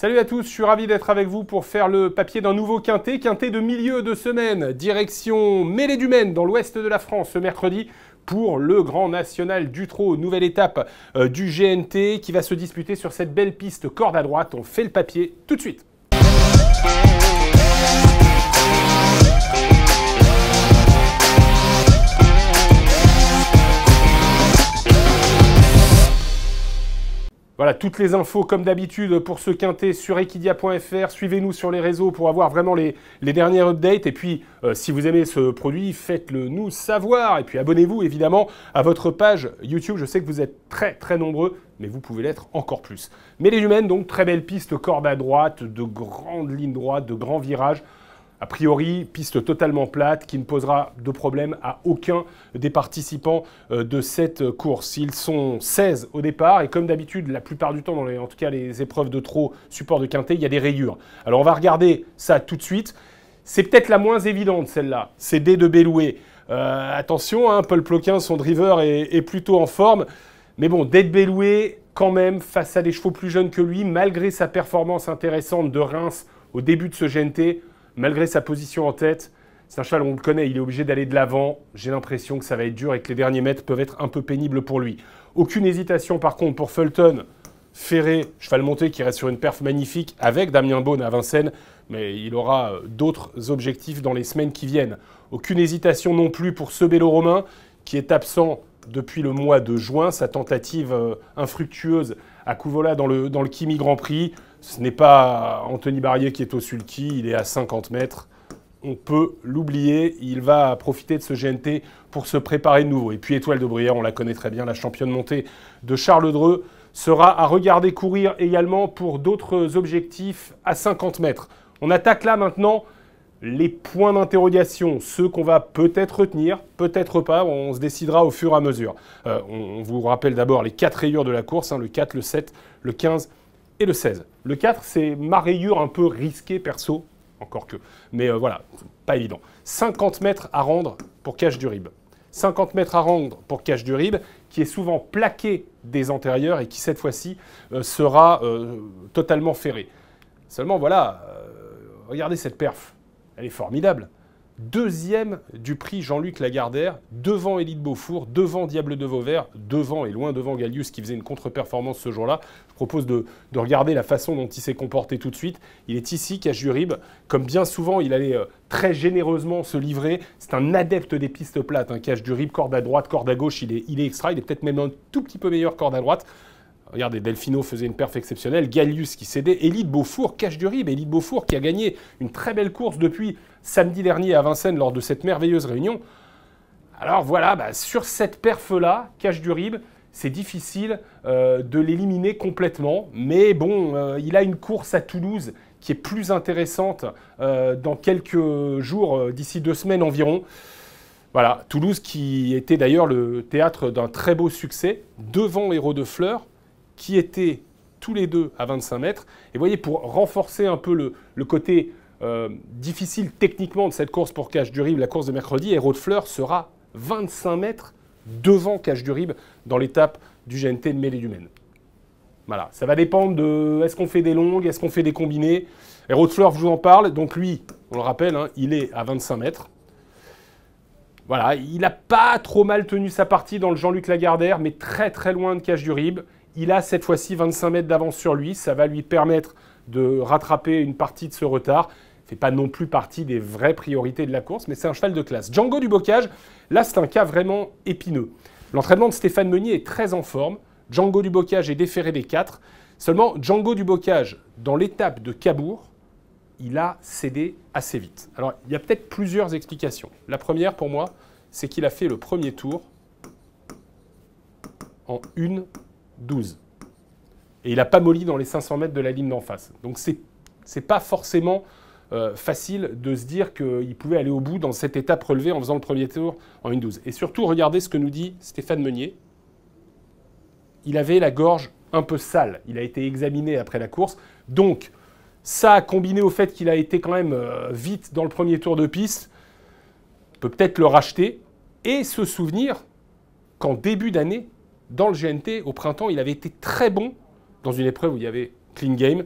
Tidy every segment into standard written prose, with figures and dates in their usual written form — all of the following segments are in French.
Salut à tous, je suis ravi d'être avec vous pour faire le papier d'un nouveau quintet de milieu de semaine, direction Mêlée-du-Maine dans l'ouest de la France ce mercredi pour le Grand National du Trot, nouvelle étape du GNT qui va se disputer sur cette belle piste corde à droite. On fait le papier tout de suite. Voilà, toutes les infos comme d'habitude pour ce quintet sur equidia.fr. Suivez-nous sur les réseaux pour avoir vraiment les dernières updates. Et puis, si vous aimez ce produit, faites-le nous savoir. Et puis, abonnez-vous évidemment à votre page YouTube. Je sais que vous êtes très nombreux, mais vous pouvez l'être encore plus. Mêlée-du-Maine, donc, très belle piste corde à droite, de grandes lignes droites, de grands virages. A priori, piste totalement plate qui ne posera de problème à aucun des participants de cette course. Ils sont 16 au départ et comme d'habitude, la plupart du temps, en tout cas les épreuves de trot support de quintet, il y a des rayures. Alors on va regarder ça tout de suite. C'est peut-être la moins évidente celle-là, c'est D de Belloué. Attention, hein, Paul Ploquin, son driver est plutôt en forme. Mais bon, D de Belloué, quand même, face à des chevaux plus jeunes que lui, malgré sa performance intéressante de Reims au début de ce GNT, malgré sa position en tête, c'est un cheval, on le connaît, il est obligé d'aller de l'avant. J'ai l'impression que ça va être dur et que les derniers mètres peuvent être un peu pénibles pour lui. Aucune hésitation par contre pour Fulton, Ferré, cheval monté qui reste sur une perf magnifique avec Damien Beaune à Vincennes, mais il aura d'autres objectifs dans les semaines qui viennent. Aucune hésitation non plus pour ce Bello-Romain qui est absent depuis le mois de juin, sa tentative infructueuse à Couvola dans le Kimi Grand Prix. Ce n'est pas Anthony Barrier qui est au sulky, il est à 50 mètres. On peut l'oublier, il va profiter de ce GNT pour se préparer de nouveau. Et puis Étoile de Brière, on la connaît très bien, la championne montée de Charles Dreux, sera à regarder courir également pour d'autres objectifs à 50 mètres. On attaque là maintenant les points d'interrogation, ceux qu'on va peut-être retenir, peut-être pas, on se décidera au fur et à mesure. On vous rappelle d'abord les 4 rayures de la course, hein, le 4, le 7, le 15 et le 16. Le 4, c'est ma rayure un peu risquée perso, encore que. Mais voilà, pas évident. 50 mètres à rendre pour Cache du Rib. 50 mètres à rendre pour Cache du Rib, qui est souvent plaqué des antérieurs et qui cette fois-ci sera totalement ferré. Seulement voilà, regardez cette perf. Elle est formidable. Deuxième du prix Jean-Luc Lagardère, devant Élite Beaufour, devant Diable de Vauvert, devant et loin devant Gallius qui faisait une contre-performance ce jour-là. Je propose de regarder la façon dont il s'est comporté tout de suite. Il est ici, Cache du Rib. Comme bien souvent, il allait très généreusement se livrer. C'est un adepte des pistes plates, hein. Cache du Rib, corde à droite, corde à gauche, il est extra. Il est peut-être même un tout petit peu meilleur corde à droite. Regardez, Delfino faisait une perf exceptionnelle, Gallius qui cédait, Élite Beaufour, Cache du Rib, Élite Beaufour qui a gagné une très belle course depuis samedi dernier à Vincennes lors de cette merveilleuse réunion. Alors voilà, sur cette perf-là, Cache du Rib, c'est difficile de l'éliminer complètement, mais bon, il a une course à Toulouse qui est plus intéressante dans quelques jours, d'ici 2 semaines environ. Voilà, Toulouse qui était d'ailleurs le théâtre d'un très beau succès, devant Héros de Fleurs, qui étaient tous les deux à 25 mètres. Et vous voyez, pour renforcer un peu le côté difficile techniquement de cette course pour Cache du Rib, la course de mercredi, Héros de Fleurs sera 25 mètres devant Cache du Rib dans l'étape du GNT de Mêlée-du-Maine. Voilà, ça va dépendre de est-ce qu'on fait des longues, est-ce qu'on fait des combinés. Héros de Fleurs, je vous en parle. Donc lui, on le rappelle, hein, il est à 25 mètres. Voilà, il n'a pas trop mal tenu sa partie dans le Jean-Luc Lagardère, mais très loin de Cache du Rib. Il a cette fois-ci 25 mètres d'avance sur lui. Ça va lui permettre de rattraper une partie de ce retard. Il ne fait pas non plus partie des vraies priorités de la course, mais c'est un cheval de classe. Django du Bocage, là c'est un cas vraiment épineux. L'entraînement de Stéphane Meunier est très en forme. Django du Bocage est déféré des 4. Seulement, Django du Bocage, dans l'étape de Cabourg, il a cédé assez vite. Alors, il y a peut-être plusieurs explications. La première, pour moi, c'est qu'il a fait le premier tour en 1,12. Et il n'a pas molli dans les 500 mètres de la ligne d'en face. Donc, c'est pas forcément facile de se dire qu'il pouvait aller au bout dans cette étape relevée en faisant le premier tour en 1,12. Et surtout, regardez ce que nous dit Stéphane Meunier. Il avait la gorge un peu sale. Il a été examiné après la course. Donc, ça, combiné au fait qu'il a été quand même vite dans le premier tour de piste, peut peut-être le racheter et se souvenir qu'en début d'année, dans le GNT, au printemps, il avait été très bon dans une épreuve où il y avait clean game.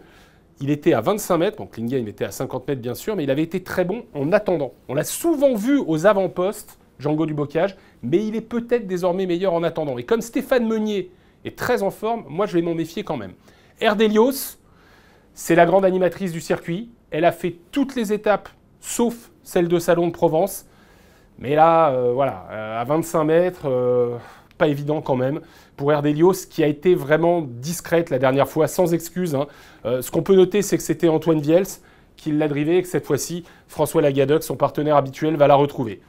il était à 25 mètres, bon, Klingheim était à 50 mètres bien sûr, mais il avait été très bon en attendant. On l'a souvent vu aux avant-postes, Django du Bocage, mais il est peut-être désormais meilleur en attendant. Et comme Stéphane Meunier est très en forme, moi je vais m'en méfier quand même. Erdelios, c'est la grande animatrice du circuit. Elle a fait toutes les étapes, sauf celle de Salon de Provence. Mais là, voilà, à 25 mètres, pas évident quand même pour Erdelios, qui a été vraiment discrète la dernière fois, sans excuse. Hein. Ce qu'on peut noter, c'est que c'était Antoine Viels qui l'a drivé et que cette fois-ci, François Lagadec, son partenaire habituel, va la retrouver.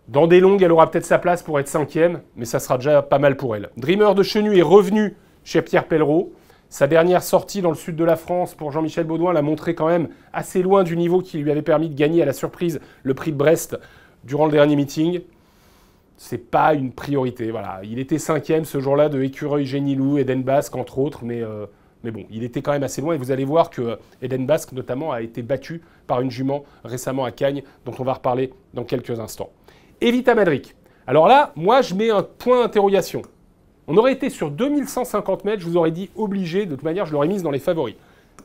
Dans des longues, elle aura peut-être sa place pour être 5e, mais ça sera déjà pas mal pour elle. Dreamer de Chenu est revenu chez Pierre Pellereau. Sa dernière sortie dans le sud de la France pour Jean-Michel Baudouin l'a montré quand même assez loin du niveau qui lui avait permis de gagner à la surprise le prix de Brest durant le dernier meeting. C'est pas une priorité. Voilà. Il était 5e ce jour-là de Écureuil, Génilou, Eden Basque, entre autres, mais bon, il était quand même assez loin. Et vous allez voir que Eden Basque, notamment, a été battu par une jument récemment à Cagnes, dont on va reparler dans quelques instants. Evita Madric. Alors là, moi, je mets un point d'interrogation. On aurait été sur 2150 mètres, je vous aurais dit obligé, de toute manière, je l'aurais mise dans les favoris.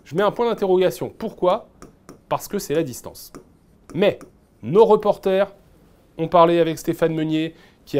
Je mets un point d'interrogation. Pourquoi ? Parce que c'est la distance. Mais nos reporters ont parlé avec Stéphane Meunier, qui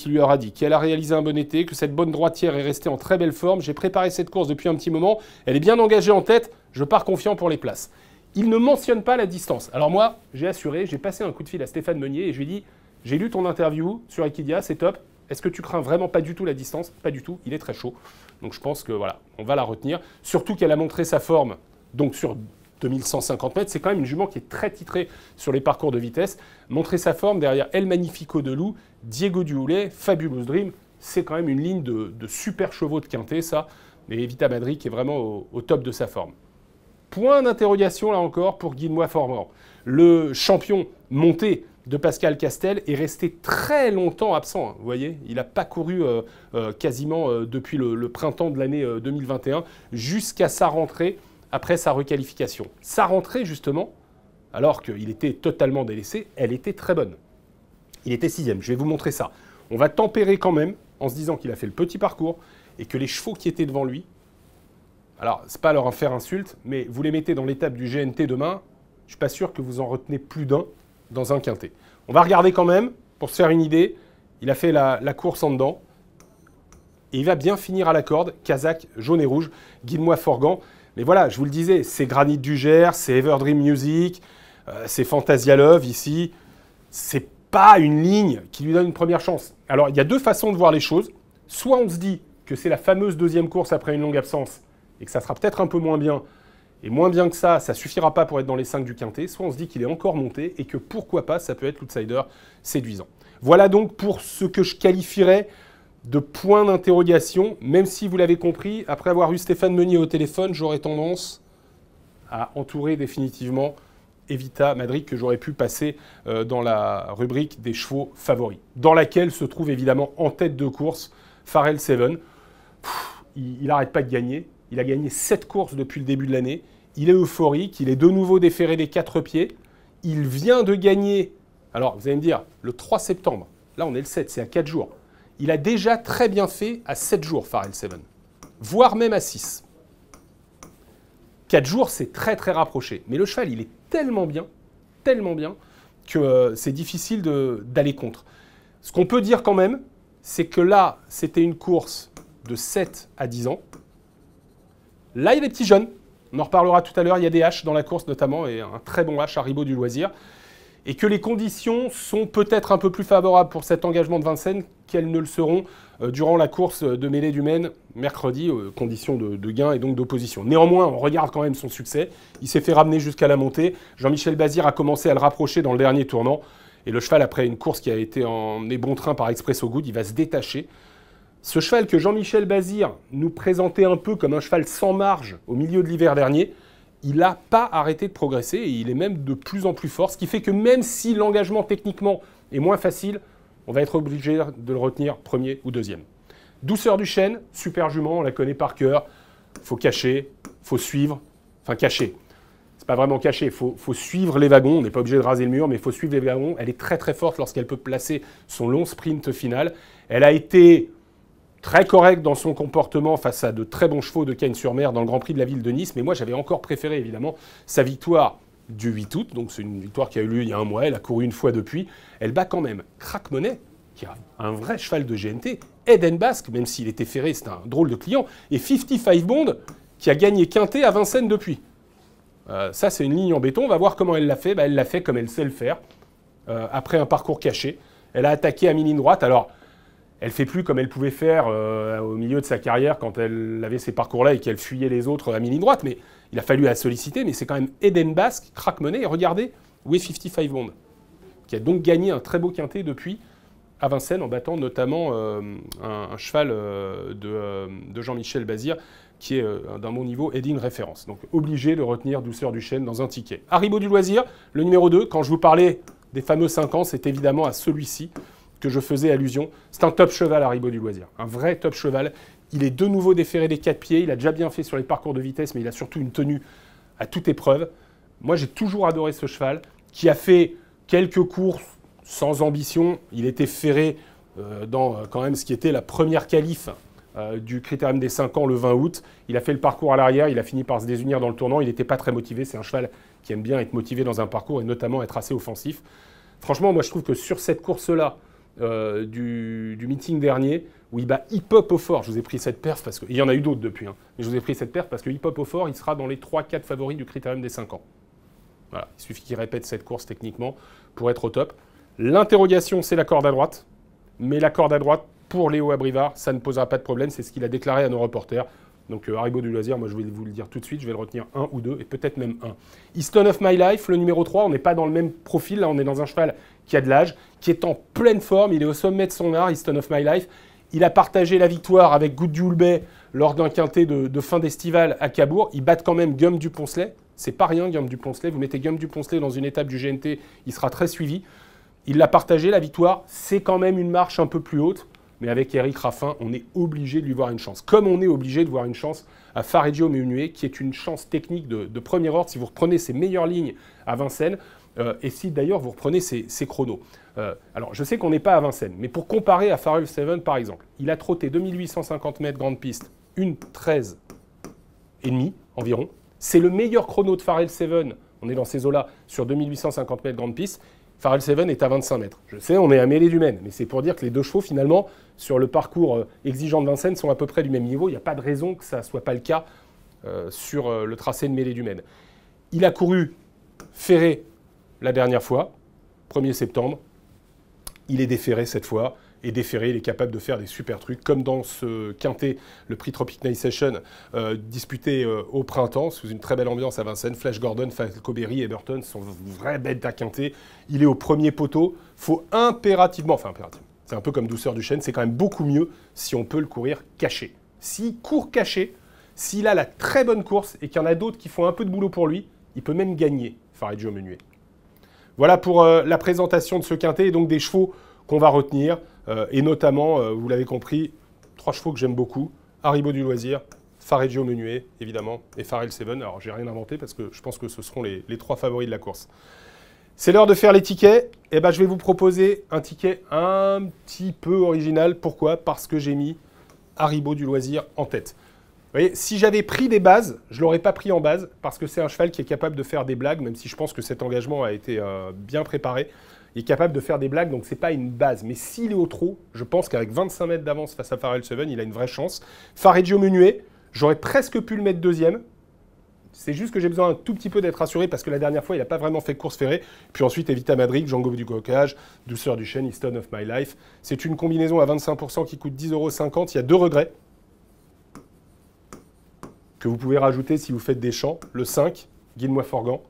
lui aura dit qu'elle a réalisé un bon été, que cette bonne droitière est restée en très belle forme. J'ai préparé cette course depuis un petit moment. Elle est bien engagée en tête. Je pars confiant pour les places. Il ne mentionne pas la distance. Alors moi, j'ai assuré, j'ai passé un coup de fil à Stéphane Meunier et je lui ai dit, j'ai lu ton interview sur Equidia, c'est top. Est-ce que tu crains vraiment pas du tout la distance ? Pas du tout, il est très chaud. Donc je pense que voilà, on va la retenir. Surtout qu'elle a montré sa forme, donc sur 2150 mètres, c'est quand même une jument qui est très titrée sur les parcours de vitesse. Montrer sa forme derrière El Magnifico de Loup, Diego Duhoulet, Fabulous Dream, c'est quand même une ligne de super chevaux de quintet, ça. Mais Evita Madric est vraiment au top de sa forme. Point d'interrogation là encore pour Guilmois Formand. Le champion monté de Pascal Castel est resté très longtemps absent. Hein, vous voyez, il n'a pas couru quasiment depuis le printemps de l'année 2021 jusqu'à sa rentrée après sa requalification. Sa rentrée, justement, alors qu'il était totalement délaissé, elle était très bonne. Il était 6e, je vais vous montrer ça. On va tempérer quand même en se disant qu'il a fait le petit parcours et que les chevaux qui étaient devant lui, alors c'est pas leur faire insulte, mais vous les mettez dans l'étape du GNT demain, je suis pas sûr que vous en retenez plus d'un dans un quintet. On va regarder quand même, pour se faire une idée. Il a fait la course en dedans. Et il va bien finir à la corde. Kazakh, jaune et rouge, Guilmois Forgan. Mais voilà, je vous le disais, c'est Granit du Gers, c'est Everdream Music, c'est Fantasia Love ici. C'est pas une ligne qui lui donne une première chance. Alors, il y a deux façons de voir les choses. Soit on se dit que c'est la fameuse deuxième course après une longue absence et que ça sera peut-être un peu moins bien. Et moins bien que ça ne suffira pas pour être dans les 5 du quintet. Soit on se dit qu'il est encore monté et que pourquoi pas, ça peut être l'outsider séduisant. Voilà donc pour ce que je qualifierais de point d'interrogation. Même si vous l'avez compris, après avoir eu Stéphane Meunier au téléphone, j'aurais tendance à entourer définitivement Evita Madric que j'aurais pu passer dans la rubrique des chevaux favoris. Dans laquelle se trouve évidemment en tête de course Pharrell Seven. Il n'arrête pas de gagner. Il a gagné 7 courses depuis le début de l'année. Il est euphorique. Il est de nouveau déféré des 4 pieds. Il vient de gagner, alors vous allez me dire, le 3 septembre. Là, on est le 7, c'est à 4 jours. Il a déjà très bien fait à 7 jours, Pharrell Seven. Voire même à 6. 4 jours, c'est très très rapproché. Mais le cheval, il est tellement bien que c'est difficile d'aller contre. Ce qu'on peut dire quand même, c'est que là, c'était une course de 7 à 10 ans. Là, il y a des petits jeunes. On en reparlera tout à l'heure. Il y a des H dans la course notamment et un très bon H à Ribot du Loisir. Et que les conditions sont peut-être un peu plus favorables pour cet engagement de Vincennes qu'elles ne le seront durant la course de Mêlée du Maine mercredi, conditions de gain et donc d'opposition. Néanmoins, on regarde quand même son succès. Il s'est fait ramener jusqu'à la montée. Jean-Michel Bazir a commencé à le rapprocher dans le dernier tournant. Et le cheval, après une course qui a été en bon train par Expresso Good, il va se détacher. Ce cheval que Jean-Michel Bazir nous présentait un peu comme un cheval sans marge au milieu de l'hiver dernier, il n'a pas arrêté de progresser et il est même de plus en plus fort, ce qui fait que même si l'engagement techniquement est moins facile, on va être obligé de le retenir premier ou deuxième. Douceur du chêne, super jument, on la connaît par cœur, faut cacher, faut suivre, enfin cacher. C'est pas vraiment caché, il faut suivre les wagons, on n'est pas obligé de raser le mur, mais il faut suivre les wagons. Elle est très très forte lorsqu'elle peut placer son long sprint final. Elle a été très correct dans son comportement face à de très bons chevaux de Cagnes-sur-Mer dans le Grand Prix de la ville de Nice. Mais moi, j'avais encore préféré, évidemment, sa victoire du 8 août. Donc, c'est une victoire qui a eu lieu il y a un mois. Elle a couru une fois depuis. Elle bat quand même Crack Money, qui a un vrai cheval de GNT. Eden Basque, même s'il était ferré, c'est un drôle de client. Et 55 Bond, qui a gagné Quintet à Vincennes depuis. Ça, c'est une ligne en béton. On va voir comment elle l'a fait. Elle l'a fait comme elle sait le faire, après un parcours caché. Elle a attaqué à mi-ligne droite. Alors, elle ne fait plus comme elle pouvait faire au milieu de sa carrière quand elle avait ces parcours-là et qu'elle fuyait les autres à mi-ligne droite. Mais il a fallu la solliciter. Mais c'est quand même Eden Basque, Crack Money. Et regardez, où est 55 Bond, qui a donc gagné un très beau quintet depuis à Vincennes, en battant notamment un cheval de Jean-Michel Bazir, qui est d'un bon niveau et digne référence. Donc obligé de retenir Douceur du Chêne dans un ticket. Haribo du Loisir, le numéro 2, quand je vous parlais des fameux 5 ans, c'est évidemment à celui-ci que je faisais allusion. C'est un top cheval, Haribo du Loisir. Un vrai top cheval. Il est de nouveau déféré des 4 pieds. Il a déjà bien fait sur les parcours de vitesse, mais il a surtout une tenue à toute épreuve. Moi, j'ai toujours adoré ce cheval, qui a fait quelques courses sans ambition. Il était ferré dans quand même ce qui était la première qualif du Critérium des 5 ans le 20 août. Il a fait le parcours à l'arrière. Il a fini par se désunir dans le tournant. Il n'était pas très motivé. C'est un cheval qui aime bien être motivé dans un parcours et notamment être assez offensif. Franchement, moi, je trouve que sur cette course-là, du meeting dernier, où il bat Hip Hop au fort, je vous ai pris cette perf parce que... Il y en a eu d'autres depuis, hein, mais je vous ai pris cette perf parce que Hip Hop au fort, il sera dans les 3-4 favoris du Critérium des 5 ans. Voilà, il suffit qu'il répète cette course techniquement pour être au top. L'interrogation, c'est la corde à droite. Mais la corde à droite, pour Léo Abrivard, ça ne posera pas de problème. C'est ce qu'il a déclaré à nos reporters. Donc Haribo du Loisir, moi je vais vous le dire tout de suite, je vais le retenir 1 ou 2, et peut-être même 1. Easton of My Life, le numéro 3, on n'est pas dans le même profil. Là, on est dans un cheval qui a de l'âge, qui est en pleine forme. Il est au sommet de son art, Easton of My Life. Il a partagé la victoire avec Good du Houlbay lors d'un quintet de fin d'estival à Cabourg. Ils battent quand même Guillaume du Poncelet. C'est pas rien, Guillaume du Poncelet. Vous mettez Guillaume du Poncelet dans une étape du GNT, il sera très suivi. Il l'a partagé, la victoire. C'est quand même une marche un peu plus haute. Mais avec Eric Raffin, on est obligé de lui voir une chance. Comme on est obligé de voir une chance à Fareggio Meunier, qui est une chance technique de premier ordre, si vous reprenez ses meilleures lignes à Vincennes, et si d'ailleurs vous reprenez ses chronos. Alors, je sais qu'on n'est pas à Vincennes, mais pour comparer à Pharrell Seven, par exemple, il a trotté 2850 mètres grande piste, une 13 et demi environ. C'est le meilleur chrono de Pharrell Seven, on est dans ces eaux-là, sur 2850 mètres grande piste. Pharrell Seven est à 25 mètres. Je sais, on est à mêlée du Maine, mais c'est pour dire que les deux chevaux, finalement, sur le parcours exigeant de Vincennes, sont à peu près du même niveau. Il n'y a pas de raison que ça ne soit pas le cas sur le tracé de mêlée du Maine. Il a couru ferré la dernière fois, 1er septembre. Il est déferré cette fois. Et déferré, il est capable de faire des super trucs, comme dans ce quintet, le prix Tropic Night Session, disputé au printemps, sous une très belle ambiance à Vincennes. Flash Gordon, Falco Berry et Burton sont vraies bêtes à quintet. Il est au premier poteau. Il faut impérativement, c'est un peu comme Douceur du Chêne, c'est quand même beaucoup mieux si on peut le courir caché. S'il court caché, s'il a la très bonne course et qu'il y en a d'autres qui font un peu de boulot pour lui, il peut même gagner, Fareggio Meunier. Voilà pour la présentation de ce quintet et donc des chevaux qu'on va retenir. Et notamment, vous l'avez compris, 3 chevaux que j'aime beaucoup. Haribo du Loisir, Fareggio Meunier, évidemment, et Pharrell Seven. Alors, j'ai rien inventé parce que je pense que ce seront les 3 favoris de la course. C'est l'heure de faire les tickets. Et ben, je vais vous proposer un ticket un petit peu original. Pourquoi ? Parce que j'ai mis Haribo du Loisir en tête. Vous voyez, si j'avais pris des bases, je ne l'aurais pas pris en base parce que c'est un cheval qui est capable de faire des blagues, même si je pense que cet engagement a été bien préparé. Il est capable de faire des blagues, donc ce n'est pas une base. Mais s'il est au trot, je pense qu'avec 25 mètres d'avance face à Pharrell Seven, il a une vraie chance. Fareggio Meunier, j'aurais presque pu le mettre deuxième. C'est juste que j'ai besoin un tout petit peu d'être rassuré parce que la dernière fois, il n'a pas vraiment fait course ferrée. Puis ensuite, Evita Madrid, Django du Cocage, Douceur du Chêne, Easton of My Life. C'est une combinaison à 25% qui coûte 10,50 €. Il y a 2 regrets que vous pouvez rajouter si vous faites des champs. Le 5, Guide-moi Forgan,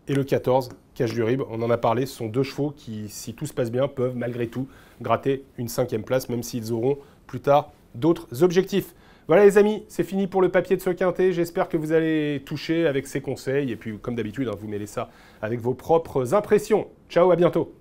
et le 14, Cache du Rib. On en a parlé, ce sont 2 chevaux qui, si tout se passe bien, peuvent malgré tout gratter une 5e place, même s'ils auront plus tard d'autres objectifs. Voilà les amis, c'est fini pour le papier de ce quintet. J'espère que vous allez toucher avec ces conseils. Et puis, comme d'habitude, vous mêlez ça avec vos propres impressions. Ciao, à bientôt.